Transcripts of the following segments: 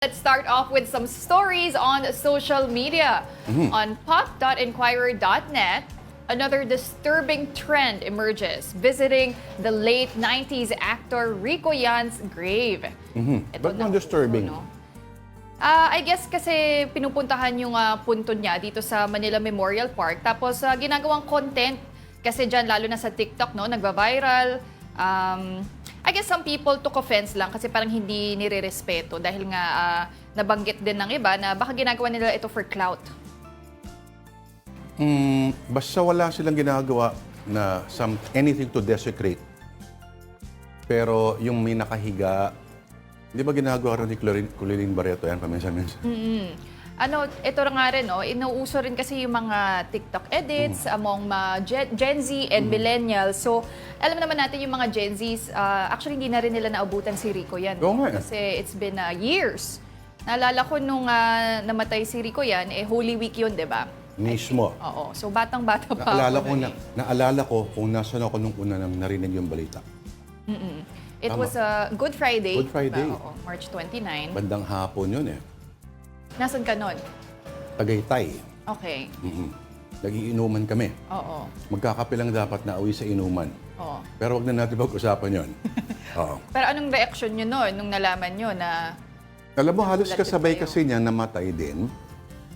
Let's start off with some stories on social media. On pop.inquirer.net, another disturbing trend emerges, visiting the late 90s actor Rico Yan's grave. Ba't naman disturbing? I guess kasi pinupuntahan yung punto niya dito sa Manila Memorial Park. Tapos ginagawang content kasi dyan, lalo na sa TikTok, no, nagva-viral. I guess some people took offense lang kasi parang hindi nire-respeto dahil nga nabanggit din ng iba na baka ginagawa nila ito for clout. Basta wala silang ginagawa na anything to desecrate. Pero yung may nakahiga, di ba ginagawa rin ni Culiling Barreto yan paminsan-minsan? Ito nga rin, no, inuuso rin kasi yung mga TikTok edits among Gen Z and millennials. So, alam naman natin yung mga Gen Zs, actually hindi na rin nila naabutan si Rico Yan. Oo nga eh. Kasi it's been years. Naalala ko nung namatay si Rico Yan, Holy Week yun, di ba? Mismo. Oo. So, batang-bata pa Naalala ko kung nasan ako nung una nang narinig yung balita. It Tama. was Good Friday. Good Friday. Diba? Oo, March 29. Bandang hapon yun eh. Nasaan ka nun? Tagaytay. Okay. Nagiinuman kami. Oo. Magkakape lang dapat na uwi sa inuman. Oo. Pero wag na natin pag-usapan yun. Oo. Pero anong reaction nyo nun nung nalaman nyo na... Alam mo, halos Nagulat kasabay kayo. kasi niya namatay din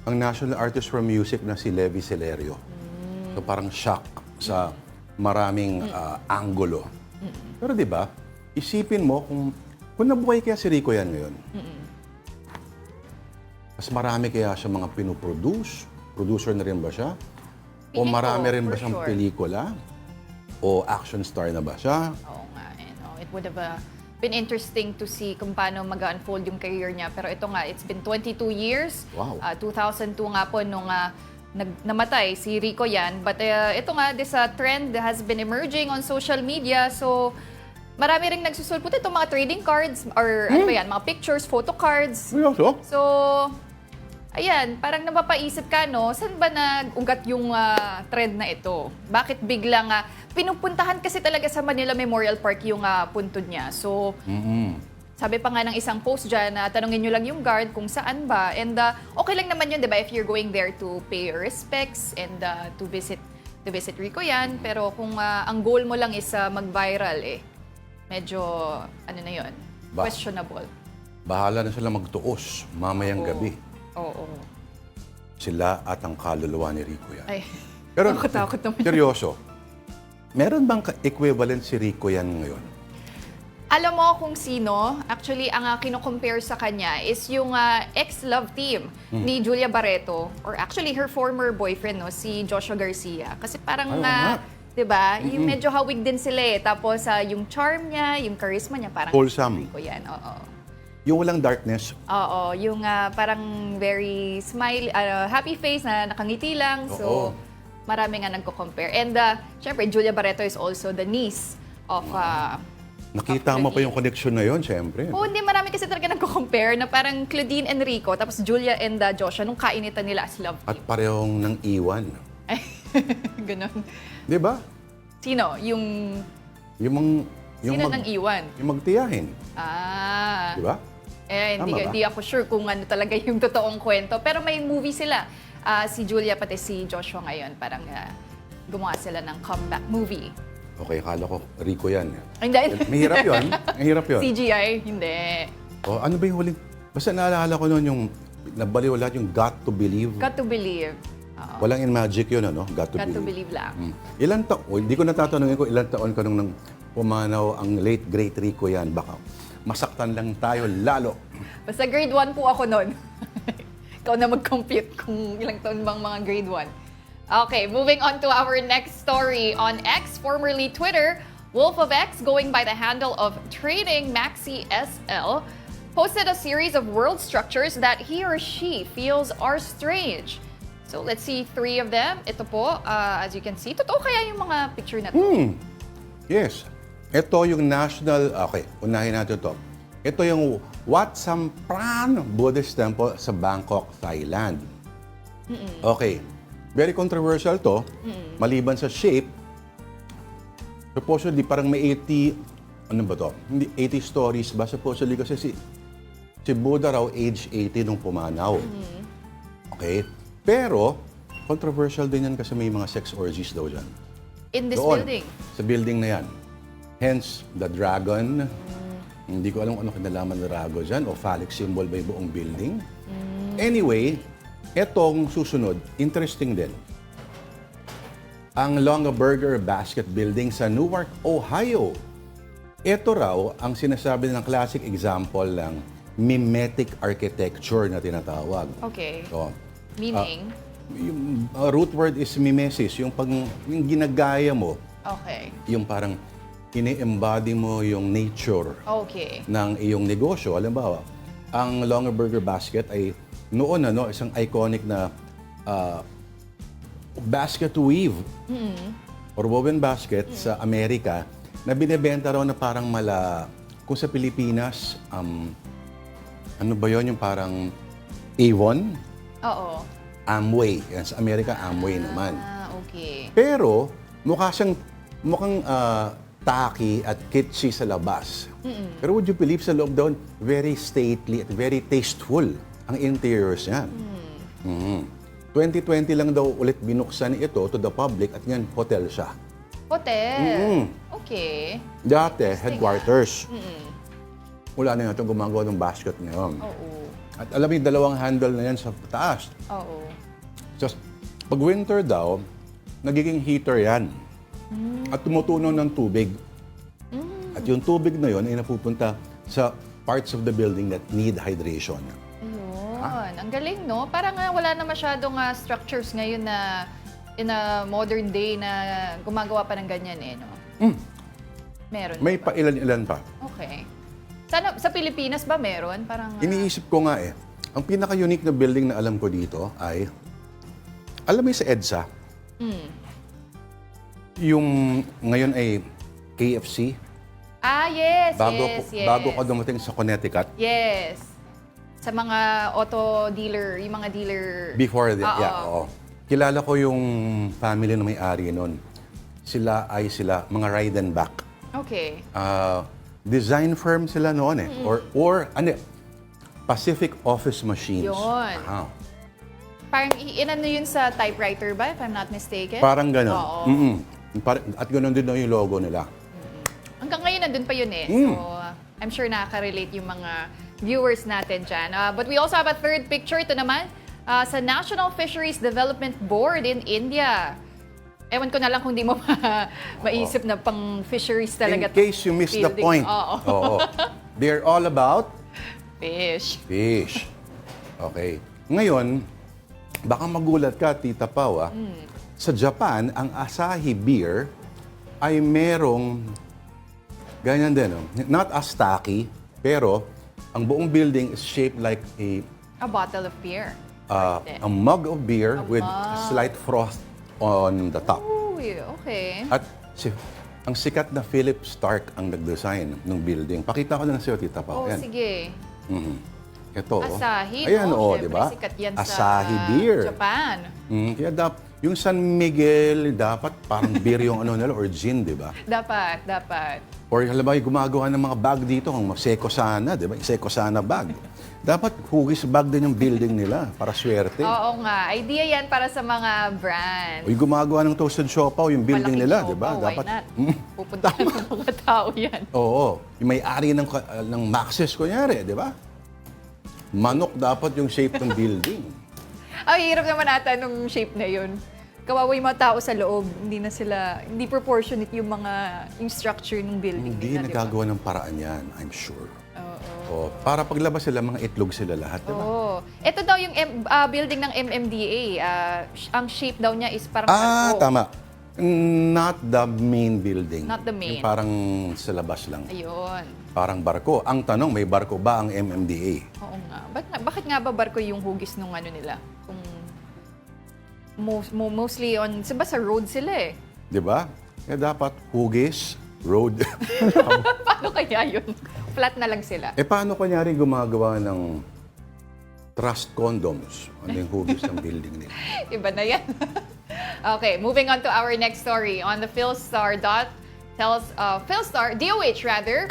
ang national artist from music na si Levi Celerio. So parang shock sa maraming anggulo. Pero di ba, isipin mo kung nabuhay kaya si Rico Yan ngayon. Mas marami kaya siya mga pinoproduce? Producer na rin ba siya? O Feeling ko, marami rin ba for siyang sure. pelikula? O action star na ba siya? Oo nga, it would have been interesting to see kung paano mag-unfold yung career niya. Pero ito nga, it's been 22 years. Wow. 2002 nga po nung namatay si Rico Yan. But ito nga, this trend has been emerging on social media. So, marami ring nagsusulpot itong mga trading cards or ano ba yan, mga pictures, photo cards. Seryoso? So, ayan, parang napapaisip ka, no, saan ba nag-ugat yung trend na ito? Bakit biglang, pinupuntahan kasi talaga sa Manila Memorial Park yung puntod niya. So, sabi pa nga ng isang post dyan, tanungin nyo lang yung guard kung saan ba. And okay lang naman yun, di ba, if you're going there to pay your respects and to visit Rico Yan. Pero kung ang goal mo lang is mag-viral, medyo, ano na yun, questionable. Bahala na sila magtuos mamayang gabi. Oo. Sila at ang kaluluwa ni Rico Yan. Ay, Pero nakakatakot naman. seryoso, meron bang equivalent si Rico Yan ngayon? Alam mo kung sino, actually, ang kino-compare sa kanya is yung ex-love team ni Julia Barreto, or actually her former boyfriend, no, si Joshua Garcia. Kasi parang, Ay, oo nga. 'di ba, yung medyo hawig din sila eh. Tapos yung charm niya, yung charisma niya, parang Wholesome. Rico Yan, oo. Yung walang darkness. Oo, yung parang very happy face na nakangiti lang. Oo. So, marami nga nagko-compare. And syempre, Julia Barreto is also the niece of... Nakita mo pa yung connection na yun, syempre. Oo, hindi. Marami kasi talaga nagko-compare na parang Claudine and Rico, tapos Julia and Joshua, nung kainitan nila as love At team. parehong nang iwan. Ay, Ganon. Di ba? Sino? Sino nang iwan? Yung magtiyahin. Ah. Di ba? Hindi, Tama ba? hindi ako sure kung ano talaga yung totoong kwento. Pero may movie sila. Si Julia pati si Joshua ngayon. Parang gumawa sila ng comeback movie. Okay, akala ko Rico Yan. Hindi. Mahirap yun. Mahirap yun. CGI? Hindi. O, ano ba yung huling? Basta naalala ko noon yung nabaliw lahat yung Got to Believe. Got to believe. Oo. Walang in magic yun, ano? Got to Got to Believe. believe lang. Ilan taon? Hindi ko natatanungin ko ilan taon ka nung pumanaw ang late great Rico Yan. Baka masaktan lang tayo lalo. Basta grade 1 po ako noon. Ikaw na mag-compute kung ilang taon bang mga grade 1. Okay, moving on to our next story. On X, formerly Twitter, Wolf of X, going by the handle of Trading Maxi SL, posted a series of world structures that he or she feels are strange. So let's see 3 of them. Ito po, as you can see, totoo kaya yung mga picture na to? Yes. Ito yung national... Okay, unahin natin ito. Ito yung Wat Sampran Buddhist Temple sa Bangkok, Thailand. Okay. Very controversial to. Maliban sa shape, supposedly parang may 80... Ano ba to? Hindi 80 stories ba? Supposedly kasi Si Buddha raw, age 80 nung pumanaw. Okay? Pero, controversial din yan kasi may mga sex orgies daw dyan. In this Doon, building? sa building na yan. Hence, the dragon. Hindi ko alam kung ano kinalaman ng dragon dyan o phallic symbol ba yung buong building. Anyway, etong susunod, interesting din. Ang Longaberger Basket Building sa Newark, Ohio. Ito raw ang sinasabi ng classic example ng mimetic architecture na tinatawag. Okay. So, Meaning? yung root word is mimesis, yung yung ginagaya mo, Okay. yung parang ini-embody mo yung nature Okay. ng iyong negosyo. Halimbawa, ang Longaberger Basket ay noon isang iconic na basket weave or woven basket sa Amerika na binebenta raw na parang kung sa Pilipinas, ano ba yun, yung parang Avon, Oo. Amway. Yan, sa Amerika, Amway naman. Okay. Pero mukhang tacky at kitschy sa labas. Pero would you believe sa loob doon, very stately at very tasteful ang interiors niyan. 2020 lang daw ulit binuksan ito to the public at ngayon hotel siya. Hotel. Okay. Dati, headquarters. Wala na itong gumagawa ng basket ngayon. Oo. At alam mo yung dalawang handle na yan sa taas. Oo. Just, pag winter daw, nagiging heater yan. At tumutunaw ng tubig. At yung tubig na yun ay napupunta sa parts of the building that need hydration. Ayun. Ang galing, no? Parang wala na masyadong structures ngayon na in a modern day na gumagawa pa ng ganyan, no? Meron May ba? pailan-ilan pa. Okay. Sa Pilipinas ba meron? Parang... Iniisip ko nga ang pinaka-unique na building na alam ko dito ay, alam mo yung sa EDSA? Yung ngayon ay KFC. Yes, yes. Bago ka dumating sa Connecticut. Yes. Sa mga auto dealer, yung mga dealer... Before that, Oo. yeah, oo. Kilala ko yung family na may-ari nun. Sila, mga ride and back. Okay. Design firm sila noon Or Pacific Office Machines. Yun. Ah, Parang inano yun sa typewriter ba, if I'm not mistaken? parang gano'n. Oo. At gano'n din yung logo nila. Hanggang ngayon, nandun pa yun So, I'm sure nakaka-relate yung mga viewers natin dyan. But we also have a third picture. Ito naman, sa National Fisheries Development Board in India. Ewan ko na lang kung di mo maisip na pang fisheries talaga. In case you missed the building. point. Oo. Oo. They're all about Fish. fish. Okay. Ngayon, baka magulat ka, Tita Pau, sa Japan, ang Asahi beer ay merong ganyan din. Not as tacky, pero ang buong building is shaped like A bottle of beer. a mug of beer with a slight frost on the top. Ooh, okay. At ang sikat na Philip Stark ang nag-design ng building. Pakita ko na sa'yo, Tita Pau. Oh, Yan. sige. Ito. Asahi, Ayan, no? di Syempre, ba? sikat yan Asahi sa beer. Japan. Kaya yung San Miguel, dapat parang beer yung nila, or gin, di ba? Dapat. Or halimbawa, yung gumagawa ng mga bag dito, kung Seco Sana, di ba? Seco Sana bag. Dapat hugis bag din yung building nila para swerte. Oo nga. Idea yan para sa mga brand. O yung gumagawa ng toasted siopaw, yung building Malaking nila, siopaw, di ba? why not? Pupuntahan ng mga tao yan. Oo. Yung may-ari ng Maxis, kunyari, di ba? Manok dapat yung shape ng building. Ang hirap naman ata nung shape na yun. Kawawa yung mga tao sa loob. Hindi proportionate yung structure ng building Hindi nila, di ba? nagagawa ng paraan yan, I'm sure. Oo. Para paglabas sila, mga itlog sila lahat, di ba? Oo. Ito daw yung building ng MMDA. Ang shape daw niya is parang barko. Tama. Not the main building. Not the main. Yung parang sa labas lang. Ayun. Parang barko. Ang tanong, may barko ba ang MMDA? Oo nga. Bakit nga ba barko yung hugis nung nila? Kung mostly sa road sila eh. Di ba? Kaya dapat hugis, road. Paano kaya yun? Flat na lang sila. Paano kunyari gumagawa ng trust condoms? Ano yung hugis ng building nila? Iba na yan. Okay, moving on to our next story. On the Philstar DOH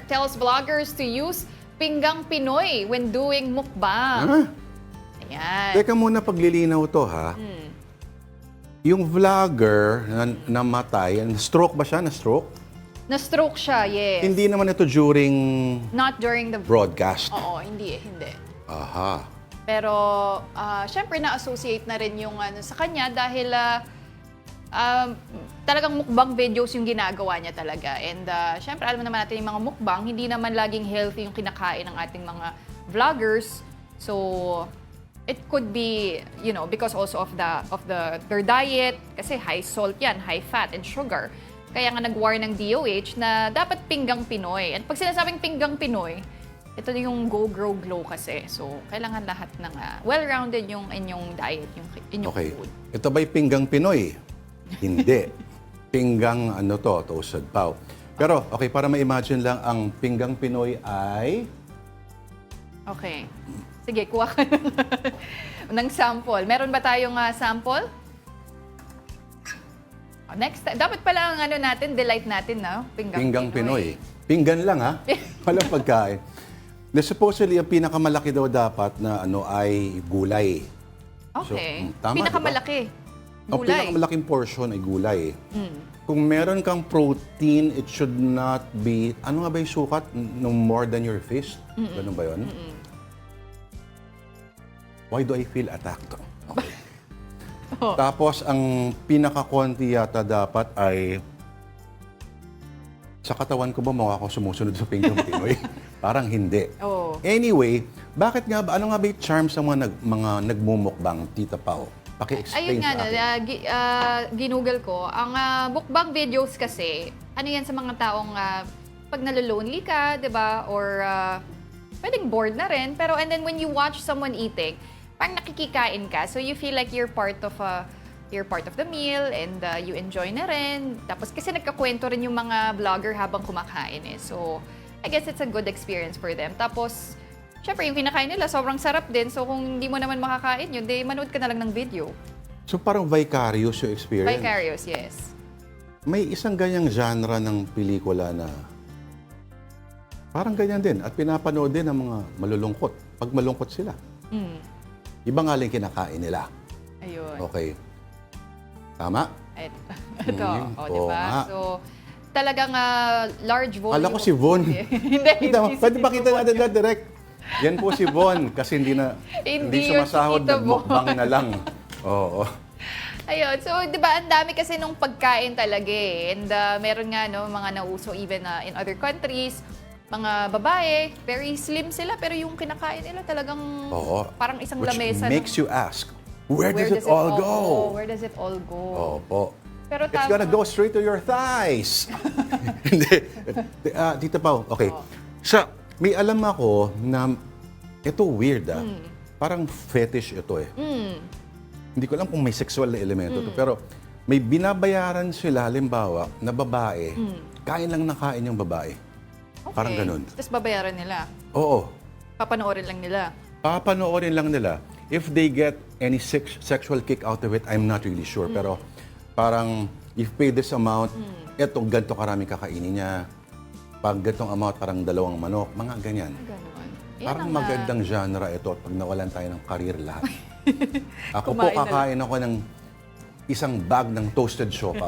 tells bloggers to use Pinggang Pinoy when doing mukbang. Ha? Ayan. Teka muna, paglilinaw to ha. Yung vlogger na namatay, stroke ba siya? Na-stroke? Na-stroke siya, yes. Hindi naman ito during Not during the... broadcast. Oo, hindi. Aha. Pero, syempre, na-associate na rin yung sa kanya dahil talagang mukbang videos yung ginagawa niya talaga. And, syempre, alam naman natin yung mga mukbang, hindi naman laging healthy yung kinakain ng ating mga vloggers. So, it could be, because also of their diet, kasi high salt yan, high fat and sugar. Kaya nga nag-warn ng DOH na dapat pinggang Pinoy. And pag sinasabing pinggang Pinoy, ito yung Go Grow Glow kasi. So, kailangan lahat ng well-rounded yung inyong diet, yung inyong Okay. food. Ito ba'y pinggang Pinoy? Hindi. Pinggang toasted pao. Pero, okay, para ma-imagine lang, ang pinggang Pinoy ay... Okay. Sige, kuha ka ng sample. Meron ba tayong sample? Next, dapat pala ang natin, delight natin, no? Pinggang Pinoy. Pinggan lang, ha? Walang pagkain. Supposedly, ang pinakamalaki daw dapat na ay gulay. Okay. So, tama, Pinakamalaki. Ang Gulay. pinakamalaking portion ay gulay. Kung meron kang protein, it should not be, ano nga ba yung sukat? No more than your fist? Ganun ba yun? Why do I feel attacked? Okay. Tapos, ang pinakakonti yata dapat ay sa katawan ko ba mukha akong sumusunod sa pinggang Pinoy? Parang hindi. Oo. Anyway, bakit nga ba, ano nga ba yung charm sa mga nagmumukbang, Tita Pao? Paki-explain Ayun nga, sa akin. ginugol ko. Ang mukbang videos kasi, ano yan sa mga taong pag nalolonely ka, di ba? Or pwedeng bored na rin. Pero and then when you watch someone eating, parang nakikikain ka. So you feel like you're part of the meal and you enjoy na rin. Tapos kasi nagkakwento rin yung mga vlogger habang kumakain eh. So I guess it's a good experience for them. Tapos, syempre yung kinakain nila sobrang sarap din. So kung hindi mo naman makakain yun, manood ka na lang ng video. So parang vicarious yung experience. Vicarious, yes. May isang ganyang genre ng pelikula na parang ganyan din at pinapanood din ng mga malulungkot. Pag malungkot sila. Iba nga lang kinakain nila. Ayun. Okay. Tama? Ito, di oo ba? nga. So, talagang large volume. Kala ko si Von. Hindi. Pwede ba kita natin na direct? Yan po si Von kasi hindi Hindi yun si sumasahod, Tito Von. nagmukbang na lang. Oo. Ayun. So, di ba, ang dami kasi nung pagkain talaga eh. And meron nga, mga nauso even in other countries, mga babae, very slim sila, pero yung kinakain nila talagang Oo. parang isang Which lamesa. makes you ask, where does it all go? Where does it all go? Opo. Pero It's gonna go straight to your thighs. Hindi. Tita Pao, okay. May alam ako na ito weird Parang fetish ito eh. Hindi ko alam kung may sexual na elemento to. Pero may binabayaran sila, halimbawa, na babae, kain lang na kain yung babae. Okay. Parang ganun. Tapos babayaran nila. Oo. Papanoorin lang nila. Papanoorin lang nila. If they get any sexual kick out of it, I'm not really sure. Pero parang, if pay this amount, eto, ganito karaming kakainin niya. Pag ganitong amount, parang 2 manok. Mga ganyan. Ganun. Yan Parang ang, magandang genre ito at pag nawalan tayo ng career lahat. Ako po Kumain na kakain ako ng isang bag ng toasted siopaw.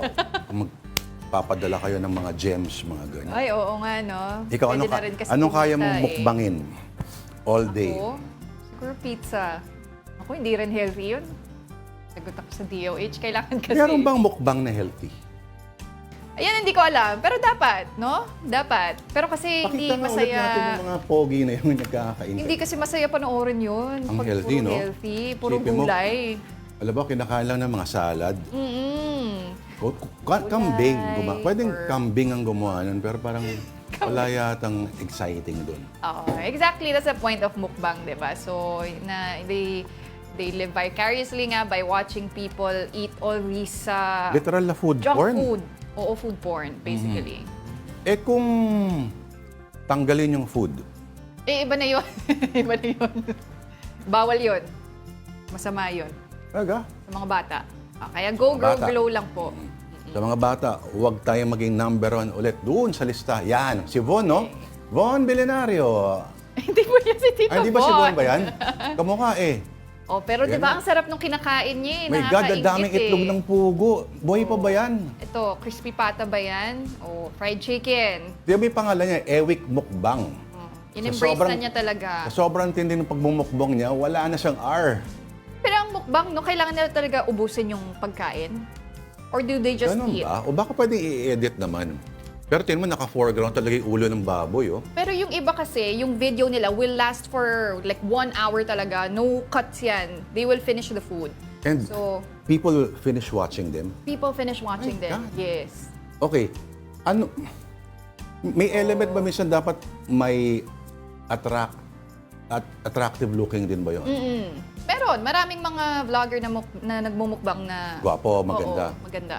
Magpapadala kayo ng mga gems, mga ganyan. Ay, oo nga, no? Ikaw, Pwede na rin kasi anong kaya pumunta mong mukbangin all day? Ako, siguro pizza. Ako, hindi rin healthy yun. Sagot ako sa DOH. Kailangan kasi... Meron bang mukbang na healthy? Ayan, hindi ko alam. Pero dapat, no? Dapat. Pero kasi hindi Pakita nga ulit masaya... natin yung mga pogi na yung nagkakain. Hindi kasi masaya panoorin yun. Ang Pag healthy, puro no? healthy, puro Isipin mo, gulay. Alam mo, kinakain lang ng mga salad. Mm-mm. Kambing. Pwedeng or- kambing ang gumawa nun, pero parang wala yatang exciting doon. Oo, exactly. That's the point of mukbang, di ba? So, they live vicariously nga by watching people eat all these Literal na food junk porn. food. Oo, food porn, basically. Eh kung tanggalin yung food, Iba na yun. Iba na yun. Bawal yun. Masama yun. talaga? Sa mga bata. Kaya go, grow, Bata. glow lang po. Sa mga bata, huwag tayong maging number 1 ulit doon sa lista. Yan, si Von, no? Von Belenario. Hindi po yan si Tito Ay, di ba si Bon ba yan? Kamukha eh. Oh, pero di Yan ba na. ang sarap nung kinakain niya eh. My God, ang daming nakakaingit itlog ng pugo. Boy pa ba yan? Ito, crispy pata ba yan? O fried chicken. Di ba may pangalan niya, Ewik Mukbang. In-embrace sobrang- na niya talaga. Sa sobrang tindi ng pagmumukbang niya, wala na siyang R. Pero ang mukbang, no, kailangan nila talaga ubusin yung pagkain? Or do they just Ganun eat? ba? O baka pwede i-edit naman. Pero tingnan mo, naka-foreground talaga yung ulo ng baboy, oh. Pero yung iba kasi, yung video nila will last for like 1 hour talaga. No cuts yan. They will finish the food. And So, people finish watching them. people finish watching My them. God. Yes. Okay, ano, may element ba minsan dapat may attractive looking din ba yun? Meron. Maraming mga vlogger na, na nagmumukbang na... Gwapo, maganda. Oo, maganda.